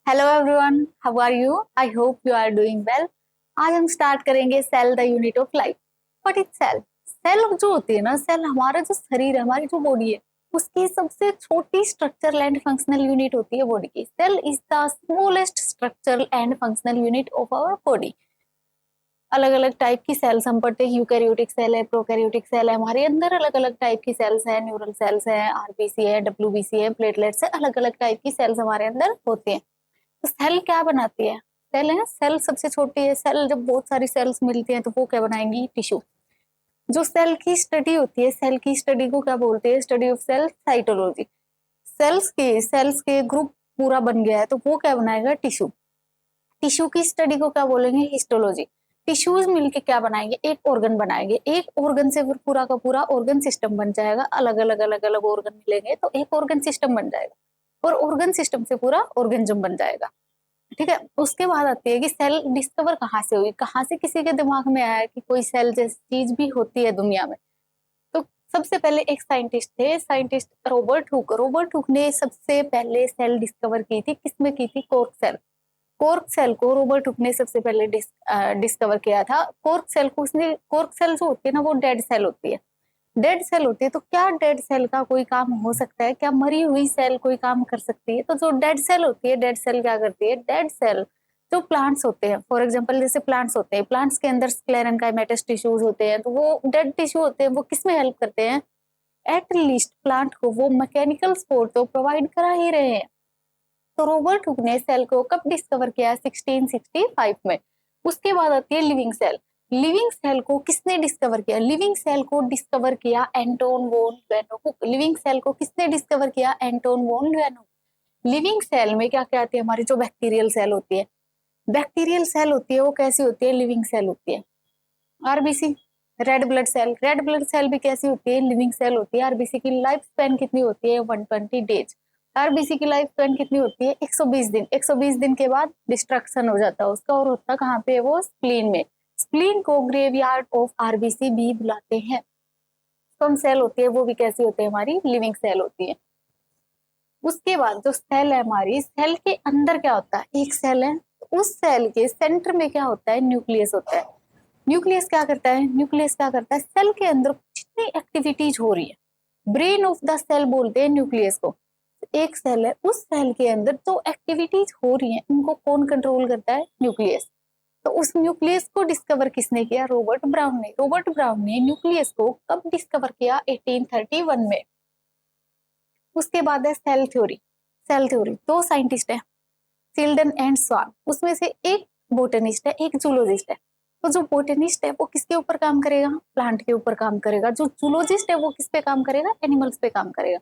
Hello everyone, how are you? I hope you are doing well. आज हम start करेंगे cell the unit of life. What is cell? Cell जो होती है ना, सेल हमारा जो शरीर है, हमारी जो बॉडी है, उसकी सबसे छोटी स्ट्रक्चरल एंड फंक्शनल यूनिट होती है बॉडी की। Cell is the smallest structural and functional unit of our body. अलग अलग टाइप की सेल्स हम पढ़ते हैं। यूकैरियोटिक सेल है, प्रोकैरियोटिक सेल है। हमारे अंदर अलग अलग टाइप की सेल्स हैं। न्यूरल सेल्स हैं, आरबीसी है, डब्ल्यूबीसी है, प्लेटलेट्स है। अलग अलग टाइप की सेल्स हमारे अंदर होती हैं। तो सेल क्या बनाती है? सेल है, सेल सबसे छोटी है। सेल जब बहुत सारी सेल्स मिलती हैं तो वो क्या बनाएंगी? टिश्यू। जो सेल की स्टडी होती है, सेल की स्टडी को क्या बोलते हैं? Study of cell, cytology. Cells के ग्रुप पूरा बन गया है तो वो क्या बनाएगा? टिश्यू। टिश्यू की स्टडी को क्या बोलेंगे? हिस्टोलॉजी। टिश्यूज मिलके क्या बनाएंगे? एक ऑर्गन बनाएंगे। एक ऑर्गन से फिर पूरा का पूरा ऑर्गन सिस्टम बन जाएगा। अलग अलग ऑर्गन मिलेंगे तो एक ऑर्गन सिस्टम बन जाएगा और ऑर्गन सिस्टम से पूरा ऑर्गेनिज्म बन जाएगा। ठीक है। उसके बाद आती है कि सेल डिस्कवर कहाँ से हुई, कहाँ से किसी के दिमाग में आया कि कोई सेल जैसी चीज भी होती है दुनिया में। तो सबसे पहले एक साइंटिस्ट थे, scientist Robert Hooke. Robert Hooke ने सबसे पहले सेल डिस्कवर की थी। किसमें की थी? Cork cell. कॉर्क सेल को रॉबर्ट हुक ने सबसे पहले डिस्कवर किया था। कॉर्क सेल जो होती है ना, वो डेड सेल होती है। डेड सेल होती है तो क्या डेड सेल का कोई काम हो सकता है? क्या मरी हुई सेल कोई काम कर सकती है? तो जो डेड सेल होती है, डेड सेल क्या करती है? डेड सेल जो प्लांट्स होते हैं, फॉर एग्जांपल जैसे प्लांट्स होते हैं, प्लांट्स के अंदर स्क्लेरन काइमेटस टिश्यूज होते हैं, तो वो डेड टिश्यू होते हैं। वो किसमें हेल्प करते हैं? एटलीस्ट प्लांट को वो मैकेनिकल सपोर्ट तो प्रोवाइड करा ही रहे हैं। तो रॉबर्ट हुक ने सेल को कब डिस्कवर किया? 1665 में। उसके बाद आती है लिविंग सेल। लिविंग सेल को किसने डिस्कवर किया? लिविंग सेल को डिस्कवर किया Anton von Leeuwenhoek. Living cell को किसने डिस्कवर किया? Anton von Leeuwenhoek. Living cell में क्या क्या आती है? हमारी जो बैक्टीरियल सेल होती है, बैक्टीरियल सेल होती है वो कैसी होती है? लिविंग सेल होती है। RBC, red blood cell. Red blood cell भी कैसी होती है? लिविंग सेल होती है। आरबीसी की लाइफ स्पेन कितनी होती है? 120 डेज। आरबीसी की लाइफ स्पेन कितनी होती है? 120 दिन। 120 दिन के बाद डिस्ट्रक्शन हो जाता है उसका और होता कहाँ पे? वो स्प्लीन में। स्प्लीन को ग्रेवयार्ड ऑफ आरबीसी भी बुलाते हैं। स्पर्म सेल होती है वो भी कैसी होती है? हमारी लिविंग सेल होती है। उसके बाद जो सेल है हमारी, सेल के अंदर क्या होता है? एक सेल है, उस सेल के सेंटर में क्या होता है? न्यूक्लियस होता है। न्यूक्लियस क्या करता है? न्यूक्लियस क्या करता है? सेल के अंदर जितनी एक्टिविटीज हो रही है, ब्रेन ऑफ द सेल बोलते हैं न्यूक्लियस को। एक सेल है, उस सेल के अंदर जो एक्टिविटीज हो रही है उनको कौन कंट्रोल करता है? न्यूक्लियस। तो उस न्यूक्लियस को डिस्कवर किसने किया? रॉबर्ट ब्राउन ने। रॉबर्ट ब्राउन ने न्यूक्लियस को कब डिस्कवर किया? 1831 में। उसके बाद है सेल थ्योरी। सेल थ्योरी दो साइंटिस्ट है, सिल्डन एंड स्वान। उसमें से एक बोटनिस्ट है, एक जूलॉजिस्ट है। तो जो बोटनिस्ट है वो किसके ऊपर काम करेगा? प्लांट के ऊपर काम करेगा। जो जूलॉजिस्ट है वो किस पे काम करेगा? एनिमल्स पे काम करेगा।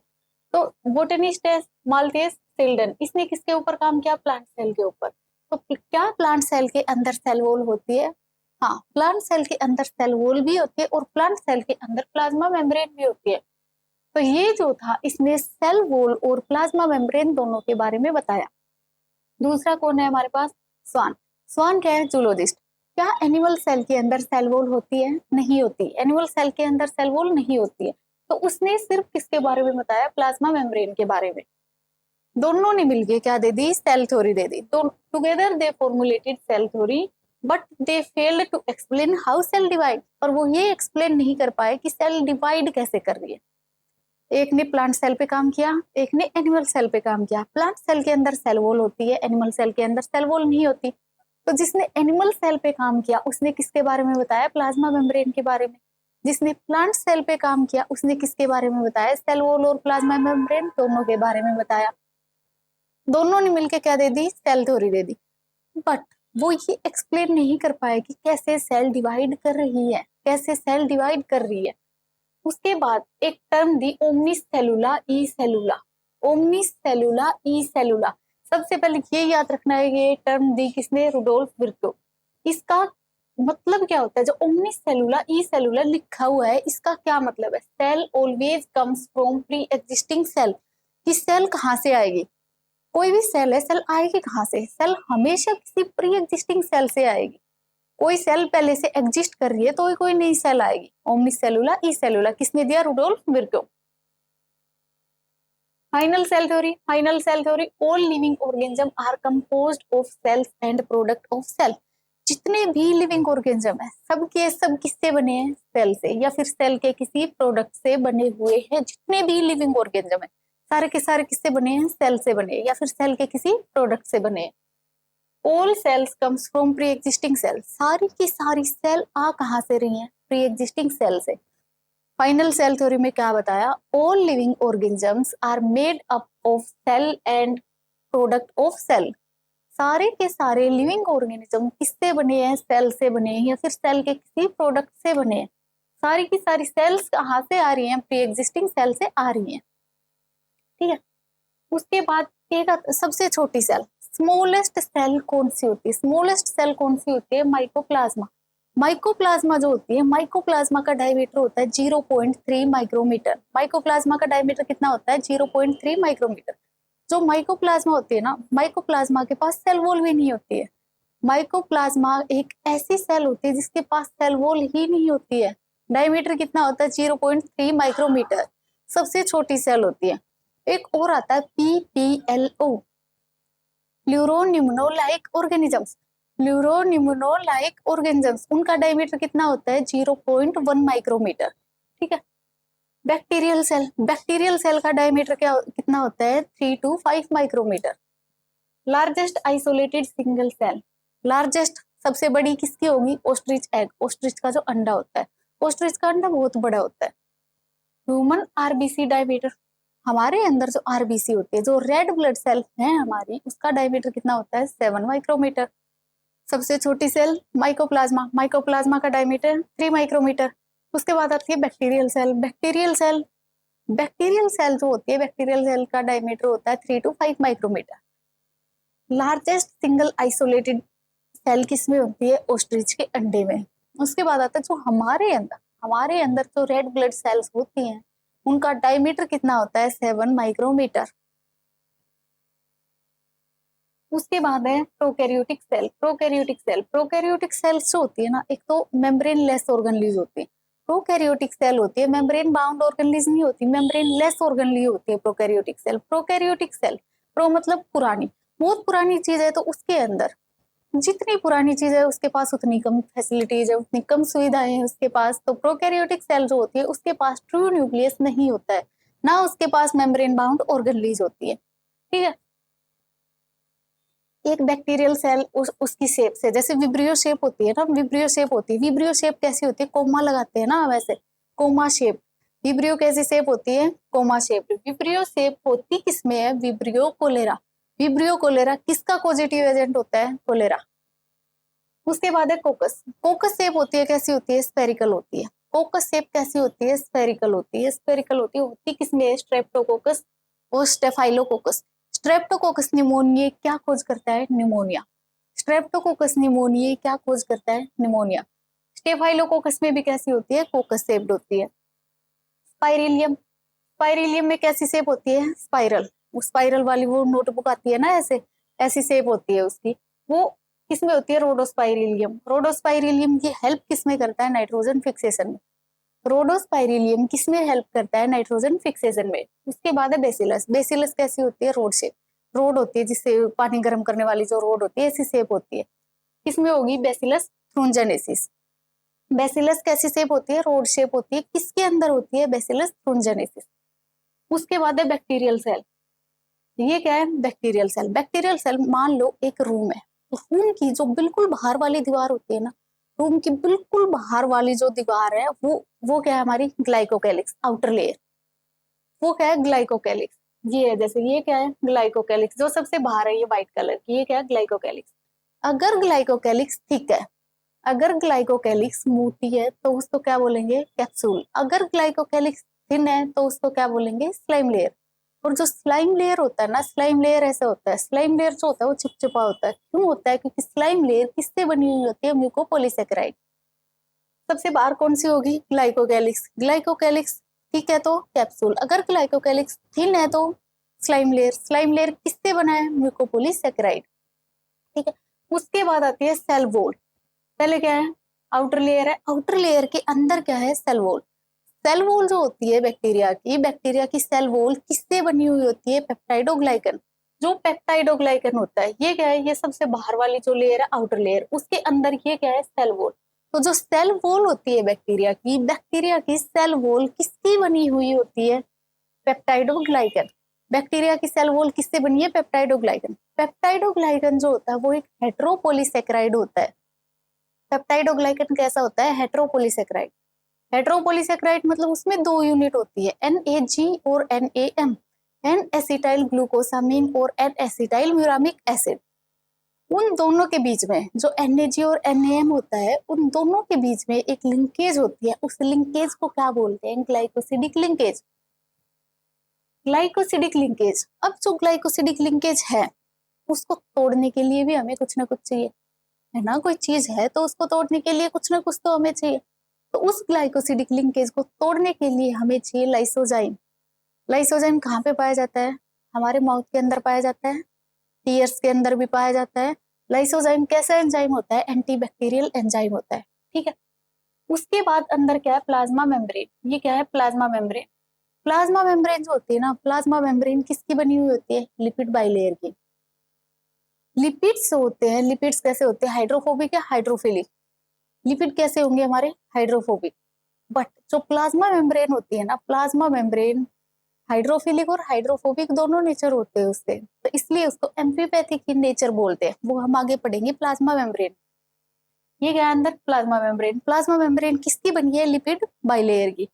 तो बोटनिस्ट है माल्थियस सिल्डन, इसने किसके ऊपर काम किया? प्लांट सेल के ऊपर। तो क्या प्लांट सेल के अंदर सेल वॉल होती है? हाँ, प्लांट सेल के अंदर सेल वॉल भी होती है और प्लांट सेल के अंदर प्लाज्मा मेम्ब्रेन भी होती है। तो ये जो था, इसने सेल वॉल और प्लाज्मा मेम्ब्रेन दोनों के बारे में बताया। दूसरा कौन है हमारे पास? स्वान। स्वान क्या है? जूलॉजिस्ट। क्या एनिमल सेल के अंदर सेल वॉल होती है? नहीं होती। एनिमल सेल के अंदर सेल वॉल नहीं होती है। तो उसने सिर्फ किसके बारे में बताया? प्लाज्मा मेम्ब्रेन के बारे में। दोनों ने मिलके क्या दे दी? सेल थ्योरी दे दी। तो together they formulated cell theory, but they failed to explain how cell divide. और वो ये एक्सप्लेन नहीं कर पाए कि सेल डिवाइड कैसे कर रही है। एक ने प्लांट सेल पे काम किया, एक ने एनिमल सेल पे काम किया। प्लांट सेल के अंदर सेल वॉल होती है, एनिमल सेल के अंदर सेल वॉल नहीं होती। तो जिसने एनिमल सेल पे काम किया उसने किसके बारे में बताया? प्लाज्मा मेम्ब्रेन के बारे में। जिसने प्लांट सेल पे काम किया उसने किसके बारे में बताया? सेल वॉल और प्लाज्मा मेम्ब्रेन दोनों के बारे में बताया। दोनों ने मिलकर क्या दे दी? सेल थ्योरी दे दी। बट वो ये एक्सप्लेन नहीं कर पाए कि कैसे सेल डिवाइड कर रही है, कैसे सेल डिवाइड कर रही है। उसके बाद एक टर्म दी, ओमनिस सेलुला ई सेलुला। ओमनिस सेलुला ई सेलुला। सबसे पहले ये याद रखना है, ये टर्म दी किसने? Rudolf Virchow. इसका मतलब क्या होता है? जो ओमनिस सेलुला ई सेलुला लिखा हुआ है, इसका क्या मतलब है? Cell always comes from pre existing cell. कि सेल कहाँ से आएगी? कोई भी सेल है, सेल आएगी कहाँ से? सेल हमेशा किसी प्री एग्जिस्टिंग सेल से आएगी। कोई सेल पहले से एग्जिस्ट कर रही है तो कोई नई सेल आएगी। ओमनी सेलुला ई सेलुला किसने दिया? Rudolf Virchow. Final cell theory, all living organism are composed of cells and product of cell. जितने भी लिविंग ऑर्गेनिज्म है सब किससे बने हैं? सेल से, या फिर सेल के किसी प्रोडक्ट से बने हुए हैं। जितने भी लिविंग ऑर्गेनिज्म है सारे के सारे किससे बने हैं? सेल से बने, या फिर सेल के किसी प्रोडक्ट से बने हैं। All cells comes from pre existing cell. सारी की सारी सेल आ कहाँ से रही हैं? प्री एग्जिस्टिंग सेल से। फाइनल सेल थ्योरी में क्या बताया? All living organisms are made up of cell and product of cell. सारे के सारे लिविंग ऑर्गेनिज्म किससे बने हैं? सेल से बने हैं, या फिर सेल के किसी प्रोडक्ट से बने हैं। सारी की सारी सेल्स कहाँ से आ रही हैं? प्री एग्जिस्टिंग सेल से आ रही हैं। ठीक है, उसके बाद एक सबसे छोटी सेल, स्मॉलेस्ट सेल कौन सी होती है? स्मॉलेस्ट सेल कौन सी होती है? माइकोप्लाज्मा। माइकोप्लाज्मा जो होती है, माइकोप्लाज्मा का डायमीटर होता है 0.3 माइक्रोमीटर। माइकोप्लाज्मा का डायमीटर कितना होता है? 0.3 माइक्रोमीटर। जो माइकोप्लाज्मा होती है ना, माइकोप्लाज्मा के पास सेल वॉल भी नहीं होती है। माइकोप्लाज्मा एक ऐसी सेल होती है जिसके पास सेल वॉल ही नहीं होती है। डायमीटर कितना होता है? 0.3 माइक्रोमीटर। सबसे छोटी सेल होती है। एक और आता है PPLO, प्लूरोनिमोलाइक ऑर्गेनिजम्स। प्लूरोनिमोलाइक ऑर्गेनिजम्स, उनका डायमीटर कितना होता है? 0.1 माइक्रोमीटर। ठीक है। बैक्टीरियल सेल का डायमीटर कितना होता है? 3 to 5 micrometre. Largest isolated single cell, largest सबसे बड़ी किसकी होगी? ऑस्ट्रिच एग, ऑस्ट्रिच का जो अंडा होता है। ऑस्ट्रिच का अंडा बहुत बड़ा होता है। ह्यूमन आरबीसी डायमीटर, हमारे अंदर जो आरबीसी होती है, जो रेड ब्लड सेल है हमारी, उसका डायमीटर कितना होता है? 7 माइक्रोमीटर। सबसे छोटी सेल माइकोप्लाज्मा, माइकोप्लाज्मा का डायमीटर 3 माइक्रोमीटर। उसके बाद आती है बैक्टीरियल सेल। बैक्टीरियल सेल जो होती है, बैक्टीरियल सेल का डायमीटर होता है 3 to 5 micrometre. Largest single isolated cell किसमें होती है? ऑस्ट्रिच के अंडे में। उसके बाद आता है जो हमारे अंदर जो रेड ब्लड सेल्स होती हैं, उनका डायमीटर कितना होता है? 7 माइक्रोमीटर। उसके बाद है प्रोकैरियोटिक सेल। प्रोकैरियोटिक सेल्स जो होती है ना, एक तो मेम्ब्रेन लेस ऑर्गेनलीज होती है। प्रोकैरियोटिक सेल होती है, मेम्ब्रेन बाउंड ऑर्गेनलीज नहीं होती, मेम्ब्रेन लेस ऑर्गेनली होती है prokaryotic cell. Prokaryotic cell, pro मतलब पुरानी, बहुत पुरानी चीज है, तो उसके अंदर जितनी पुरानी चीज है उसके पास उतनी कम फैसिलिटीज है, उतनी कम सुविधाएं हैं उसके पास। तो प्रोकैरियोटिक सेल जो होती है उसके पास ट्रू न्यूक्लियस नहीं होता है, ना उसके पास मेम्ब्रेन बाउंड ऑर्गेनलीज होती है। ठीक है। एक बैक्टीरियल सेल उसकी शेप से, जैसे विब्रियो शेप होती है ना, विब्रियो शेप होती है। विब्रियो शेप कैसी होती है? कोमा लगाते हैं ना, वैसे कोमा शेप। विब्रियो कैसी शेप होती है? Comma shape. विब्रियो शेप होती किसमें है? Vibrio cholera. विब्रियो कोलेरा किसका पॉजिटिव एजेंट होता है? कोलेरा। उसके बाद है कोकस। कोकस शेप होती है, कैसी होती है? स्फेरिकल होती है। कोकस शेप कैसी होती है? स्फेरिकल होती है। स्फेरिकल होती किसमें? स्ट्रेप्टोकोकस और स्टेफाइलोकोकस। स्ट्रेप्टोकोकस निमोनिया क्या खोज करता है? निमोनिया। स्ट्रेप्टोकोकस निमोनिया क्या खोज करता है? निमोनिया। स्टेफाइलोकोकस में भी कैसी होती है? कोकस शेप्ड होती है। स्पाइरिलियम, स्पाइरिलियम में कैसी शेप होती है? स्पाइरल। वो स्पाइरल वाली वो नोटबुक आती है ना, ऐसे ऐसी शेप होती है उसकी, वो किसमें होती है? रोडोस्पाइरिलियम। रोडोस्पाइरिलियम की हेल्प किसमें करता है? नाइट्रोजन फिक्सेशन में। रोडोस्पाइरिलियम किसमें हेल्प करता है? नाइट्रोजन फिक्सेशन में। उसके बाद है बेसिलस। बेसिलस कैसी होती है? रोड शेप, रोड होती है जिससे पानी गर्म करने वाली जो रोड होती है, ऐसी शेप होती है। किसमें होगी? बेसिलस थ्रुंजनेसिस। बेसिलस कैसी शेप होती है? रोड शेप होती है। किसके अंदर होती है? बेसिलस थ्रुंजनेसिस। उसके बाद है बैक्टीरियल सेल। ये क्या है? Bacterial cell. बैक्टीरियल सेल मान लो एक रूम है, रूम की जो बिल्कुल बाहर वाली दीवार होती है ना, रूम की बिल्कुल बाहर वाली जो दीवार है, वो क्या है? हमारी ग्लाइकोकैलिक्स, आउटर लेयर। वो क्या है? ग्लाइकोकैलिक्स। ये है, जैसे ये क्या है? ग्लाइकोकैलिक्स। जो सबसे बाहर है ये व्हाइट कलर की, ये क्या है? ग्लाइकोकैलिक्स। अगर ग्लाइकोकैलिक्स थिक है, अगर ग्लाइकोकैलिक्स मोटी है तो उसको क्या बोलेंगे? कैप्सूल। अगर ग्लाइकोकैलिक्स थिन है तो उसको क्या बोलेंगे? Slime layer. और जो स्लाइम लेयर होता है ना, स्लाइम लेयर ऐसा होता है, स्लाइम लेयर जो होता है वो चिपचिपा होता है। क्यों होता है? क्योंकि स्लाइम लेयर किससे बनी हुई होती है? म्यूकोपॉलीसेकेराइड। सबसे बाहर कौन सी होगी? ग्लाइकोकैलिक्स। ग्लाइकोकैलिक्स ठीक है तो कैप्सूल, अगर ग्लाइकोकैलिक्स थिन है तो स्लाइम लेयर। स्लाइम लेयर किससे बना है? म्यूकोपॉलीसेकेराइड। ठीक है। उसके बाद आती है सेल वॉल। पहले क्या है? आउटर लेयर है, आउटर लेयर के अंदर क्या है? Cell wall. सेल वॉल जो होती है बैक्टीरिया की सेल वॉल किससे बनी हुई होती है? पेप्टाइडोग्लाइकन। जो पेप्टाइडोग्लाइकन होता है ये क्या है? ये सबसे बाहर वाली जो लेयर है, आउटर लेयर, उसके अंदर ये क्या है? Cell wall. तो जो सेल वॉल होती है बैक्टीरिया की सेल वॉल किसकी बनी हुई होती है? पेप्टाइडोग्लाइकन। बैक्टीरिया की सेल वॉल किससे बनी है? पेप्टाइडोग्लाइकन। पेप्टाइडोग्लाइकन जो होता है वो एक हेट्रोपोलीसेकेराइड होता है। पेप्टाइडोग्लाइकन कैसा होता है? हेट्रोपोलीसेकेराइड। हेट्रोपोलीसेकेराइड मतलब उसमें दो यूनिट होती है, NAG और NAM, एन एसिटाइल ग्लूकोसामीन और एन एसिटाइल म्यूरामिक एसिड। उन दोनों के बीच में जो NAG और NAM होता है, उन दोनों के बीच में एक लिंकेज होती है। उस लिंकेज को क्या बोलते हैं? Glycosidic linkage. Glycosidic linkage. अब जो ग्लाइकोसिडिक लिंकेज है उसको तोड़ने के लिए भी हमें कुछ ना कुछ चाहिए, है ना? कोई चीज है तो उसको तोड़ने के लिए कुछ ना कुछ तो हमें चाहिए। तो उस ग्लाइकोसिडिक लिंकेज को तोड़ने के लिए हमें चाहिए लाइसोजाइम। लाइसोजाइम कहाँ पे पाया जाता है? हमारे माउथ के अंदर पाया जाता है, टीयर्स के अंदर भी पाया जाता है। लाइसोजाइम कैसा एंजाइम होता है? एंटीबैक्टीरियल एंजाइम होता है, ठीक है। उसके बाद अंदर क्या है? Plasma membrane. ये क्या है? Plasma membrane. प्लाज्मा मेम्ब्रेन जो होती है ना, प्लाज्मा मेम्ब्रेन किसकी बनी हुई होती है? लिपिड बाइलेयर की। लिपिड्स होते हैं, लिपिड्स कैसे होते हैं? हाइड्रोफोबिक या हाइड्रोफिलिक? लिपिड कैसे होंगे हमारे? हाइड्रोफोबिक। बट जो प्लाज्मा मेम्ब्रेन होती है ना, प्लाज्मा मेम्ब्रेन हाइड्रोफिलिक और हाइड्रोफोबिक दोनों नेचर होते हैं उससे, तो इसलिए उसको एम्फीपैथिक इन नेचर बोलते हैं। वो हम आगे पढ़ेंगे। प्लाज्मा मेम्ब्रेन, ये क्या है अंदर? Plasma membrane. प्लाज्मा मेम्ब्रेन किसकी बनी है? लिपिड बाइलेयर की।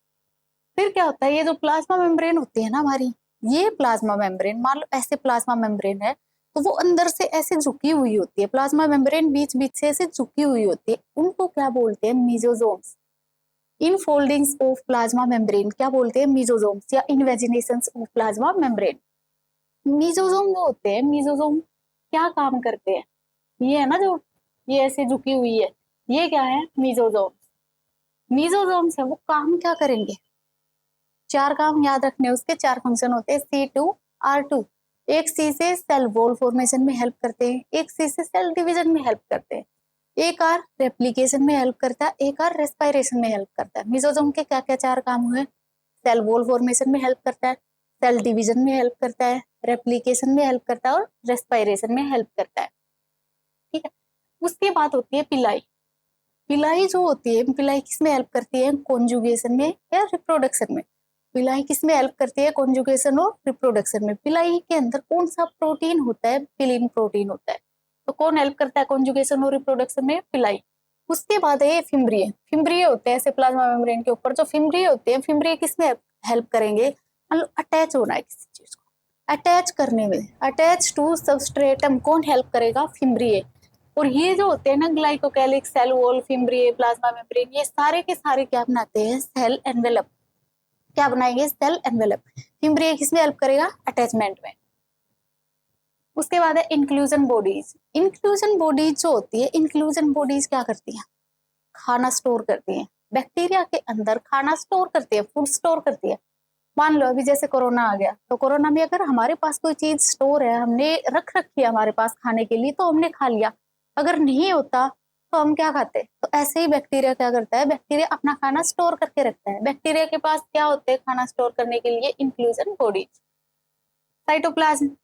फिर क्या होता है? ये जो प्लाज्मा मेम्ब्रेन होती है ना हमारी, ये प्लाज्मा मेम्ब्रेन, मान लो ऐसे प्लाज्मा मेम्ब्रेन है तो वो अंदर से ऐसे झुकी हुई होती है। प्लाज्मा मेम्ब्रेन बीच बीच से ऐसे झुकी हुई होती है, उनको क्या बोलते हैं? Mesosomes. In foldings of plasma membrane क्या बोलते हैं? मीजोजोम्स या इन्वेजिनेशंस ऑफ प्लाज्मा मेम्ब्रेन। मीजोजोम जो होते हैं, मीजोजोम क्या काम करते हैं? ये है ना जो ये ऐसे झुकी हुई है, ये क्या है? मीजोजोम। मीजोजोम्स है, वो काम क्या करेंगे? चार काम याद रखने, उसके चार फंक्शन होते हैं। C2R2। एक सी से सेल वॉल फॉर्मेशन में हेल्प करते हैं, एक सी से सेल डिवीजन में हेल्प करते हैं, एक आर रेप्लिकेशन में हेल्प करता है, एक आर रेस्पायरेशन में हेल्प करता है। मिजोजोम के क्या क्या चार काम हुए? सेल वॉल फॉर्मेशन में हेल्प करता है, सेल डिवीजन में हेल्प करता है, रेप्लिकेशन में हेल्प करता है और रेस्पायरेशन में हेल्प करता है, ठीक है। उसके बाद होती है पिलाई। पिलाई जो होती है, पिलाई किस में हेल्प करती है? कॉन्जुगेशन में या रिप्रोडक्शन में। पिलाई किस में हेल्प करती है? कॉन्जुगेशन और रिप्रोडक्शन में। पिलाई के अंदर कौन सा प्रोटीन होता है? पिलिन प्रोटीन होता है। तो कौन हेल्प करता है कॉन्जुगेशन और रिप्रोडक्शन में? पिलाई। उसके बाद है फिम्ब्रिय। फिम्ब्रिय होते हैं ऐसे प्लाज्मा मेम्ब्रेन के ऊपर। जो फिम्ब्रिय होते हैं, फिम्ब्रिय किस में हेल्प करेंगे? मतलब अटैच होना है किसी चीज को, अटैच करने में, अटैच टू सबस्ट्रेटम कौन हेल्प करेगा? फिम्ब्रिय। और ये जो होते हैं ना, glycocalyx, cell wall, fimbriae, plasma membrane, ये सारे के सारे क्या बनाते हैं? Cell envelope. क्या बनाएंगे? Cell envelope. फिम्ब्रिय किसमें हेल्प करेगा? अटैचमेंट में। उसके बाद है इंक्लूजन बॉडीज। इंक्लूजन बॉडीज जो होती है, इंक्लूजन बॉडीज क्या करती है? खाना स्टोर करती है। बैक्टीरिया के अंदर खाना स्टोर करती है, फूड स्टोर करती है। मान लो अभी जैसे कोरोना आ गया, तो कोरोना में अगर हमारे पास कोई चीज स्टोर है, हमने रख रखी है हमारे पास खाने के लिए, तो हमने खा लिया। अगर नहीं होता तो हम क्या खाते? तो ऐसे ही बैक्टीरिया क्या करता है? बैक्टीरिया अपना खाना स्टोर करके रखता है। बैक्टीरिया के पास क्या होते हैं खाना स्टोर करने के लिए? Inclusion bodies. साइटोप्लाज्म।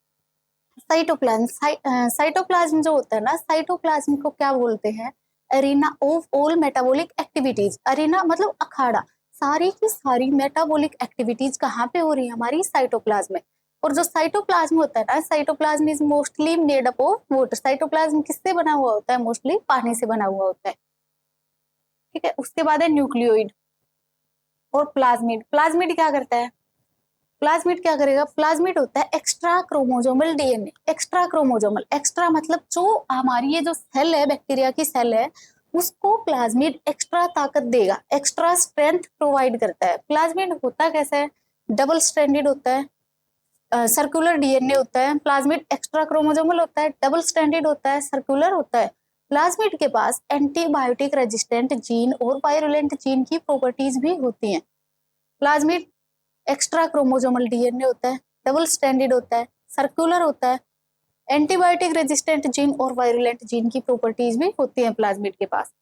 साइटोप्लाज्म जो होता है ना, साइटोप्लाज्म को क्या बोलते हैं? Arena of all metabolic activities. Arena मतलब अखाड़ा। सारी की सारी मेटाबॉलिक एक्टिविटीज कहाँ पे हो रही है? हमारी साइटोप्लाज्म में। और जो साइटोप्लाज्म होता है ना, cytoplasm is mostly made up of water. Cytoplasm किससे बना हुआ होता है? मोस्टली पानी से बना हुआ होता है, ठीक है। उसके बाद है न्यूक्लियोइड और प्लाज्मिड। प्लाज्मिड क्या करता है? प्लाज्मिड क्या करेगा? प्लाज्मिड होता है extra chromosomal DNA. Extra chromosomal, extra मतलब जो हमारी ये जो सेल है, बैक्टीरिया की सेल है, उसको प्लाज्मिड एक्स्ट्रा ताकत देगा, एक्स्ट्रा स्ट्रेंथ प्रोवाइड करता है। प्लाज्मिड होता कैसा है? डबल स्ट्रैंडेड होता है, सर्कुलर डीएनए होता है। प्लाज्मिड एक्स्ट्रा क्रोमोजोमल होता है, डबल स्ट्रैंडेड होता है, सर्कुलर होता है। प्लाज्मिड के पास एंटीबायोटिक रेजिस्टेंट जीन और वायरुलेंट जीन की प्रॉपर्टीज भी होती हैं। प्लाज्मिड एक्स्ट्रा क्रोमोजोमल डीएनए होता है, डबल स्टैंडर्ड होता है, सर्कुलर होता है, एंटीबायोटिक रेजिस्टेंट जीन और वायरुलेंट जीन की प्रॉपर्टीज भी होती हैं प्लाज्मिड के पास।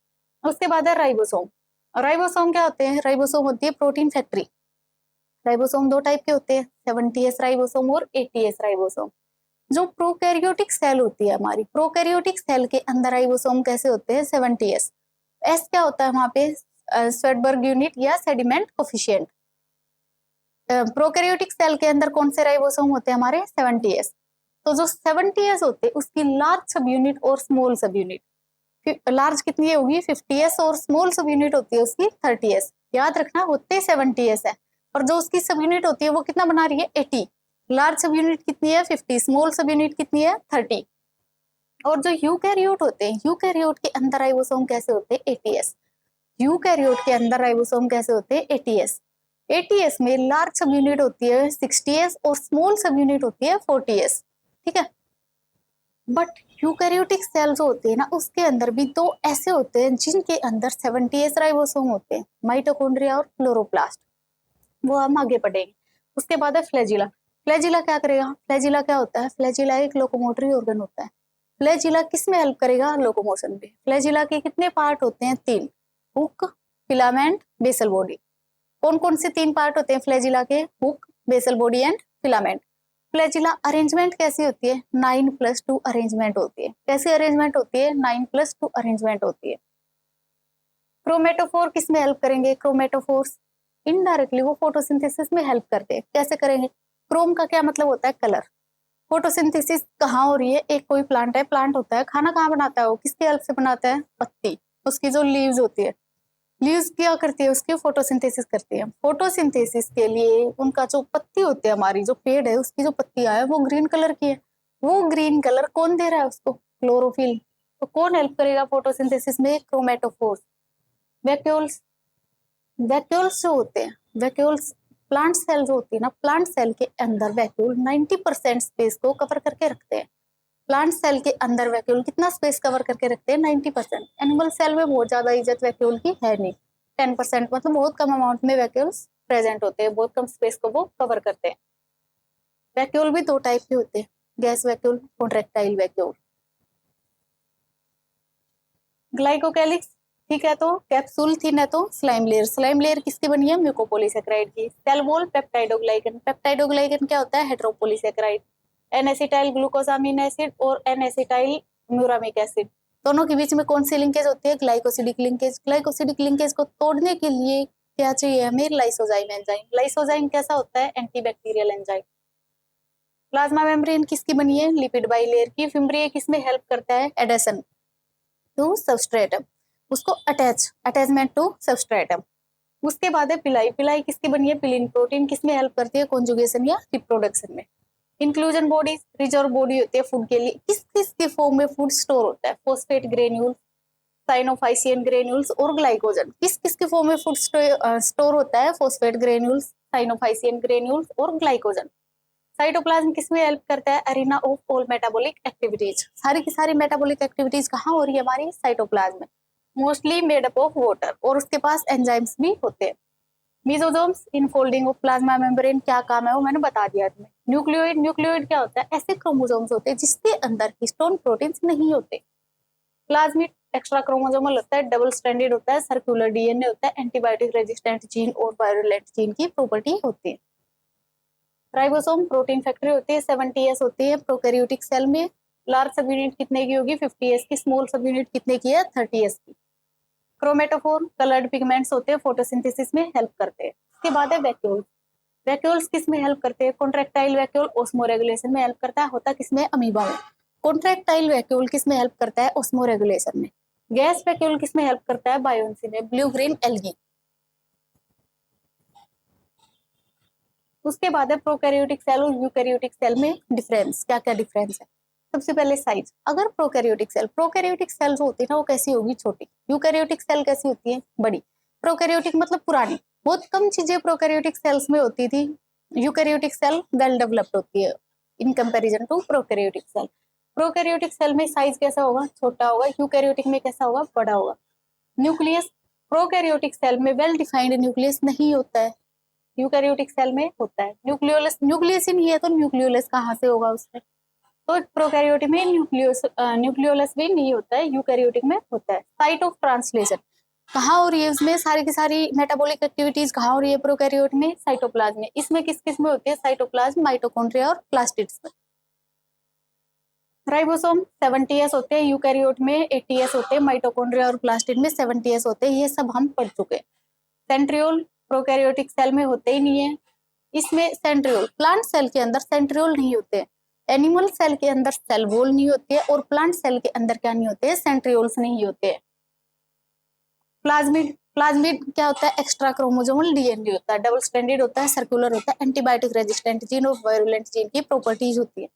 उसके बाद है राइबोसोम। राइबोसोम क्या होते हैं? राइबोसोम होती है प्रोटीन फैक्ट्री। राइबोसोम दो टाइप के होते हैं, 70S राइबोसोम और 80S राइबोसोम। जो प्रोकैरियोटिक सेल होती है हमारी, प्रोकैरियोटिक सेल के अंदर राइबोसोम कैसे होते हैं? 70S। एस क्या होता है वहां पे? स्वेडबर्ग यूनिट या सेडिमेंट कोफिशिएंट। प्रोकैरियोटिक सेल के अंदर कौन से राइबोसोम होते हैं हमारे? 70S। तो जो 70S होते हैं उसकी लार्ज सब यूनिट और स्मॉल सब यूनिट, लार्ज कितनी होगी? 50S, और स्मॉल सब यूनिट होती है उसकी 30S। याद रखना, होते 70S है, और जो उसकी सब यूनिट होती है वो कितना बना रही है? 80। लार्ज सब यूनिट कितनी है? 50। स्मॉल सब यूनिट कितनी है? 30। और जो यूकैरियोट होते हैं, यूकैरियोट के अंदर राइबोसोम कैसे होते हैं? 80S। यूकैरियोट के अंदर राइबोसोम कैसे होते हैं? 80S। 80S में लार्ज सब यूनिट होती है 60S और स्मॉल सब यूनिट होती है 40S। ठीक है। बट यूकैरियोटिक सेल जो होते हैं ना, उसके अंदर भी दो ऐसे होते हैं जिनके अंदर 70S राइबोसोम होते हैं, माइटोकॉन्ड्रिया और क्लोरोप्लास्ट। वो हम आगे पढ़ेंगे। उसके बाद है फ्लैजिला। फ्लैजिला क्या करेगा? फ्लैजिला क्या होता है? फ्लैजिला एक लोकोमोटरी ऑर्गन होता है। फ्लैजिला किस में हेल्प करेगा? लोकोमोशन में। फ्लैजिला के कितने पार्ट होते हैं? 3। Hook, filament, basal body. कौन कौन से 3 पार्ट होते हैं फ्लैजिला के? Hook, basal body and filament. Flagella arrangement कैसी होती है? 9+2 अरेंजमेंट होती है। कैसी अरेंजमेंट होती है? 9+2 अरेंजमेंट होती है। क्रोमेटोफोर किस में हेल्प करेंगे? क्रोमेटोफोर्स इनडायरेक्टली वो फोटोसिंथेसिस में हेल्प करते हैं। कैसे करेंगे? क्रोम का क्या मतलब होता है? कलर। फोटोसिंथेसिस कहाँ हो रही है? एक कोई प्लांट है, प्लांट होता है, खाना कहाँ बनाता है वो? किसकी हेल्प से बनाता है? पत्ती। उसकी जो लीव्स होती है, लीव्स क्या करती है? उसकी फोटोसिंथेसिस करती है। फोटोसिंथेसिस के लिए उनका जो पत्ती होती है, हमारी जो पेड़ है उसकी जो पत्तियां है वो ग्रीन कलर की है। वो ग्रीन कलर कौन दे रहा है उसको? क्लोरोफिल। तो कौन हेल्प करेगा फोटोसिंथेसिस में? क्रोमेटोफोर्स। वैक्यूल्स। वैक्यूल्स जो होते हैं, वैक्यूल्स प्लांट सेल जो होती है ना, प्लांट सेल के अंदर वैक्यूल 90% स्पेस को कवर करके रखते हैं। प्लांट सेल के अंदर वैक्यूल कितना स्पेस कवर करके रखते हैं? 90%। एनिमल सेल में बहुत ज्यादा इज्जत वैक्यूल की है नहीं, 10%, मतलब बहुत कम अमाउंट में वैक्यूल्स प्रेजेंट होते हैं, बहुत कम स्पेस को वो कवर करते हैं। वैक्यूल भी दो टाइप के होते हैं, gas vacuole, contractile vacuole. Glycocalyx, ठीक है, तो कैप्सूल थिन है तो स्लाइम लेयर। स्लाइम लेयर किसकी बनी है? म्यूकोपॉलीसेकेराइड की। Cell wall peptidoglycan. पेप्टाइडोग्लाइकन क्या होता है? हेटेरोपॉलीसेकेराइड। एन एसिटाइल ग्लूकोसामिन एसिड और एन एसिटाइल म्यूरामिक एसिड, दोनों के बीच में कौन सी लिंकेज होती है? Glycosidic linkage. ग्लाइकोसिडिक लिंकेज को तोड़ने के लिए क्या चाहिए हमें? Lysozyme enzyme. लाइसोजाइम कैसा होता है? Antibacterial enzyme. प्लाज्मा मेम्ब्रेन किसकी बनी है? लिपिड बाइलेयर की। फिम्ब्रिया किसमें हेल्प करता है? एडेशन टू सबस्ट्रेटम, उसको अटैचमेंट टू सबस्ट्रेटम। उसके बाद है पिलाई। पिलाई किसकी बनी है? पिलिन प्रोटीन। किसमें हेल्प करती है? कॉन्जुगेशन या रिप्रोडक्शन में। इंक्लूजन बॉडी, रिजर्व बॉडी होती है फूड के लिए। किस किस के फॉर्म में फूड स्टोर होता है? फोस्फेट ग्रेन्यूल, साइनोफाइसियन ग्रेन्यूल्स और ग्लाइकोजन। किस किस के फॉर्म में फूड स्टोर होता है? फोस्फेट ग्रेन्यूल्स, साइनोफाइसियन ग्रेन्यूल्स और ग्लाइकोजन। साइटोप्लाज्म किसमें हेल्प करता है? Arena of all metabolic activities. सारी की सारी मेटाबॉलिक एक्टिविटीज कहाँ हो रही है? हमारी साइटोप्लाज्म में। Mostly made up of water, और उसके पास एंजाइम्स भी होते हैं। Mesosomes in folding of plasma membrane, क्या काम है वो मैंने बता दिया तुम्हें। न्यूक्लियोइड, न्यूक्लियोइड क्या होता है? ऐसे क्रोमोसोम्स होते हैं जिसके अंदर हिस्टोन प्रोटीन्स नहीं होते। प्लाज्मिड एक्स्ट्रा क्रोमोसोमल होता है, डबल स्ट्रैंडेड होता है, सर्कुलर डीएनए होता है, एंटीबायोटिक रेजिस्टेंट जीन और वायरोलेंट जीन की प्रॉपर्टी होती है। राइबोसोम प्रोटीन फैक्ट्री होती है, 70S होती है प्रोकैरियोटिक सेल में। लार्ज सब यूनिट कितने की होगी? 50S की। स्मॉल सब यूनिट कितने की है? 30S की। क्रोमेटोफोर कलर्ड पिगमेंट्स होते हैं, फोटोसिंथेसिस में हेल्प करते हैं। उसके बाद है वैक्यूल। वैक्यूल्स किस में हेल्प करते हैं? कॉन्ट्रैक्टाइल वैक्यूल ऑस्मोरेगुलेशन में हेल्प करता है, होता किसमें? अमीबा में। कॉन्ट्रैक्टाइल वैक्यूल किस में हेल्प करता है? ऑस्मोरेगुलेशन में। गैस वैक्यूल किस में हेल्प करता है? बायोन्सी में, ब्लू ग्रीन एल्गी। उसके बाद है प्रोकैरियोटिक सेल और यूकैरियोटिक सेल में डिफरेंस। क्या क्या डिफरेंस है? सबसे पहले साइज। अगर प्रोकैरियोटिक सेल जो होती है ना वो कैसी होगी? छोटी। यूकैरियोटिक सेल कैसी होती है? बड़ी। प्रोकैरियोटिक मतलब पुरानी, बहुत कम चीजें प्रोकैरियोटिक सेल्स में होती थी। यूकैरियोटिक सेल वेल डेवलप्ड होती है in comparison to prokaryotic cell. Prokaryotic cell में साइज कैसा होगा? छोटा होगा। यूकैरियोटिक में कैसा होगा? बड़ा होगा। न्यूक्लियस, प्रोकैरियोटिक सेल में वेल डिफाइंड न्यूक्लियस नहीं होता है, यूकैरियोटिक सेल में होता है। न्यूक्लियोलस, न्यूक्लियस ही नहीं है तो न्यूक्लियोलस कहाँ से होगा उसमें? तो प्रोकैरियोटिक में न्यूक्लियोलस भी नहीं होता है, यूकैरियोटिक में होता है। साइट ऑफ ट्रांसलेशन, कहाँ हो रही है उसमें, सारी की सारी मेटाबॉलिक एक्टिविटीज कहाँ हो रही है प्रोकैरियोट में, साइटोप्लाज्म में। इसमें किस किस में होती है, साइटोप्लाज्म, माइटोकॉन्ड्रिया और प्लास्टिड्स में। राइबोसोम 70s होते हैं, यूकैरियोट में 80s होते हैं, माइटोकॉन्ड्रिया और प्लास्टिड में 70s होते हैं, ये सब हम पढ़ चुके हैं। सेंट्रियोल प्रोकैरियोटिक सेल में होते ही नहीं है। इसमें सेंट्रियोल, प्लांट सेल के अंदर सेंट्रियोल नहीं होते हैं, एनिमल सेल के अंदर सेल वॉल नहीं होती है, और प्लांट सेल के अंदर क्या नहीं होते हैं, सेंट्रियोल्स नहीं होते हैं। प्लाज्मिड, प्लाज्मिड क्या होता है, एक्स्ट्रा क्रोमोसोमल डीएनए होता है, डबल स्ट्रैंडेड होता है, सर्कुलर होता है, एंटीबायोटिक रेजिस्टेंट जीन और वायरुलेंट जीन की प्रॉपर्टीज होती है।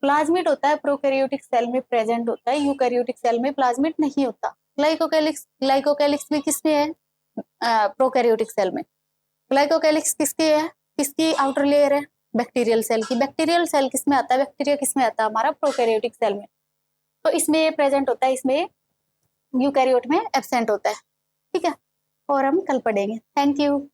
प्लाज्मिड होता है प्रोकैरियोटिक सेल में प्रेजेंट होता है, यूकैरियोटिक सेल में प्लाज्मिड नहीं होता। ग्लाइकोकैलिक्स, ग्लाइकोकैलिक्स भी किसमें है, प्रोकैरियोटिक सेल में। ग्लाइकोकैलिक्स किसकी है, किसकी आउटर लेयर है, बैक्टीरियल सेल की। बैक्टीरियल सेल किसमें आता है, बैक्टीरिया किसमें आता है, हमारा प्रोकैरियोटिक सेल में। तो इसमें ये प्रेजेंट होता है, इसमें यूकैरियोट में एब्सेंट होता है। ठीक है, और हम कल पढ़ेंगे। Thank you.